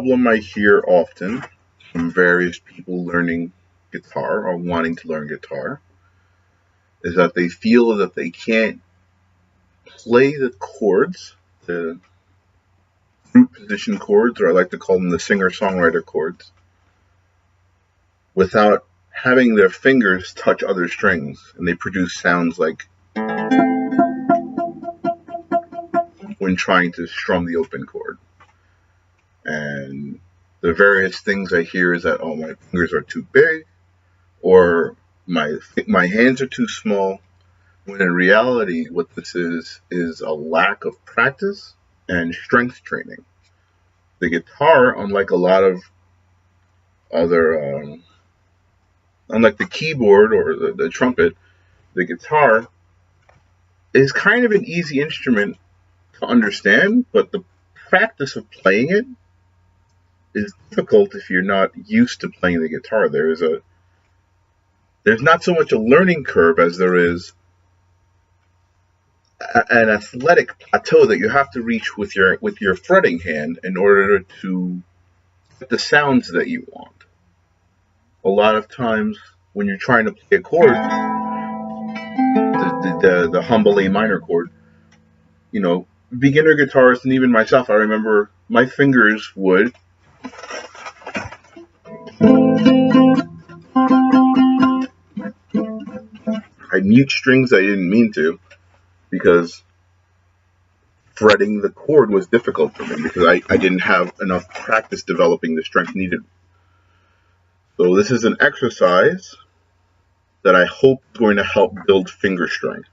problem I hear often from various people learning guitar or wanting to learn guitar is that they feel that they can't play the chords, the root position chords, or I like to call them the singer-songwriter chords, without having their fingers touch other strings, and they produce sounds like when trying to strum the open chord. And the various things I hear is that, oh, my fingers are too big, or my hands are too small, when in reality what this is a lack of practice and strength training. The guitar, unlike a lot of other, unlike the keyboard or the trumpet, the guitar is kind of an easy instrument to understand, but the practice of playing it is difficult if you're not used to playing the guitar. There's not so much a learning curve as there is an athletic plateau that you have to reach with your fretting hand in order to get the sounds that you want. A lot of times when you're trying to play a chord, the humble A minor chord, beginner guitarists and even myself, I remember my fingers would I'd mute strings I didn't mean to, because fretting the chord was difficult for me because I didn't have enough practice developing the strength needed. So this is an exercise that I hope is going to help build finger strength.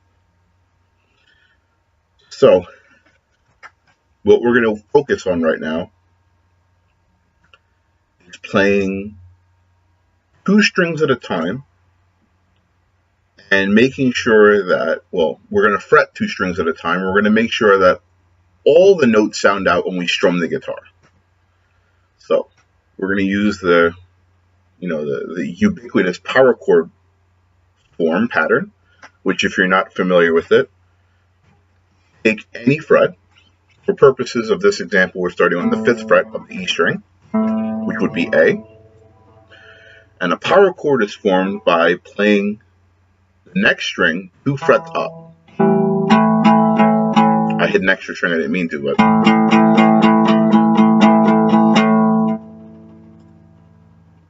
So what we're going to focus on right now is playing 2 strings at a time and making sure that, well, we're going to fret 2 strings at a time. We're going to make sure that all the notes sound out when we strum the guitar. So we're going to use the ubiquitous power chord form pattern, which, if you're not familiar with it, take any fret. For purposes of this example, we're starting on the 5th fret of the E string, which would be A. And a power chord is formed by playing the next string 2 frets up. I hit an extra string I didn't mean to, but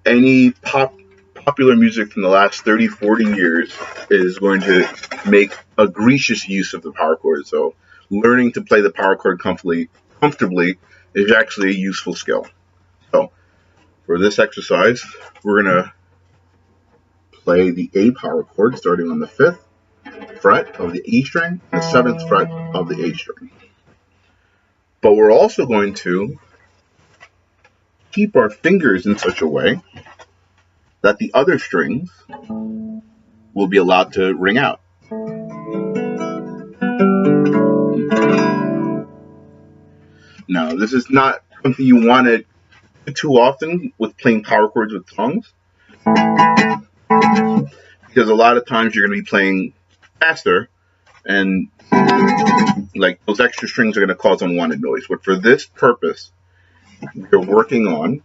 any popular music from the last 30, 40 years is going to make egregious use of the power chord. So learning to play the power chord comfortably is actually a useful skill. So for this exercise, we're going to play the A power chord starting on the 5th fret of the E string and the 7th fret of the A string. But we're also going to keep our fingers in such a way that the other strings will be allowed to ring out. Now, this is not something you want to do too often with playing power chords with tongues, because a lot of times you're going to be playing faster, and like those extra strings are going to cause unwanted noise. But for this purpose, we're working on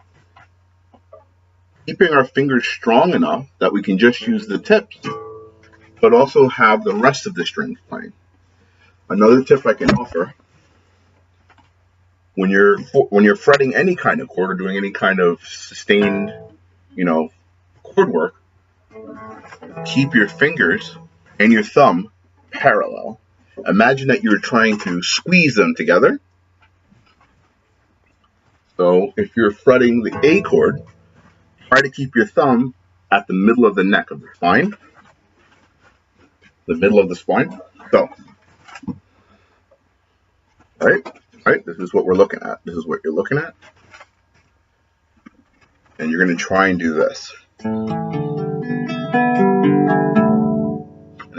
keeping our fingers strong enough that we can just use the tips, but also have the rest of the strings playing. Another tip I can offer: when you're fretting any kind of chord or doing any kind of sustained, chord work, keep your fingers and your thumb parallel. Imagine that you're trying to squeeze them together. So if you're fretting the A chord, try to keep your thumb at the middle of the neck of the spine, the middle of the spine. So, right, this is what we're looking at. This is what you're looking at. And you're going to try and do this. And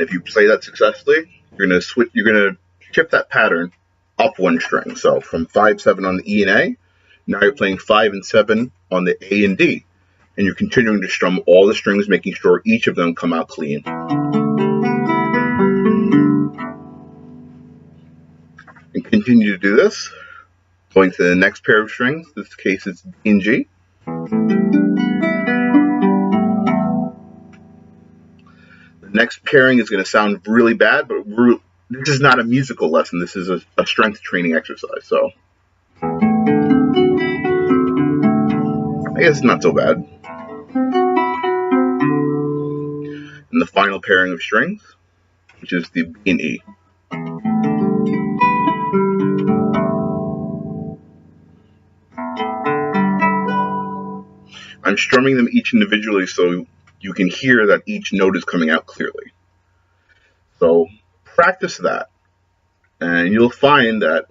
if you play that successfully, you're going to shift that pattern up 1 string. So from 5, 7 on the E and A, now you're playing 5 and 7 on the A and D. And you're continuing to strum all the strings, making sure each of them come out clean. And continue to do this Going to the next pair of strings, in this case it's D and G. The next pairing is going to sound really bad, but this is not a musical lesson. This is a strength training exercise, so I guess it's not so bad. And the final pairing of strings, which is the B and E. I'm strumming them each individually so you can hear that each note is coming out clearly. So practice that, and you'll find that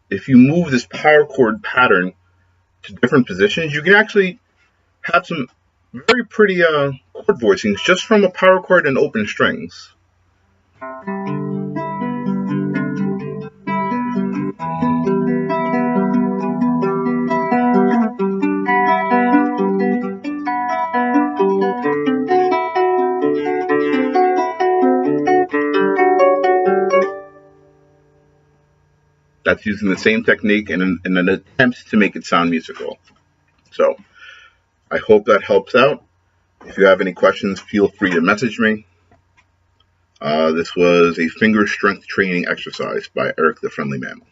if you move this power chord pattern to different positions, you can actually have some very pretty chord voicings just from a power chord and open strings. That's using the same technique in an attempt to make it sound musical. So I hope that helps out. If you have any questions, feel free to message me. This was a finger strength training exercise by Eric the Friendly Mammal.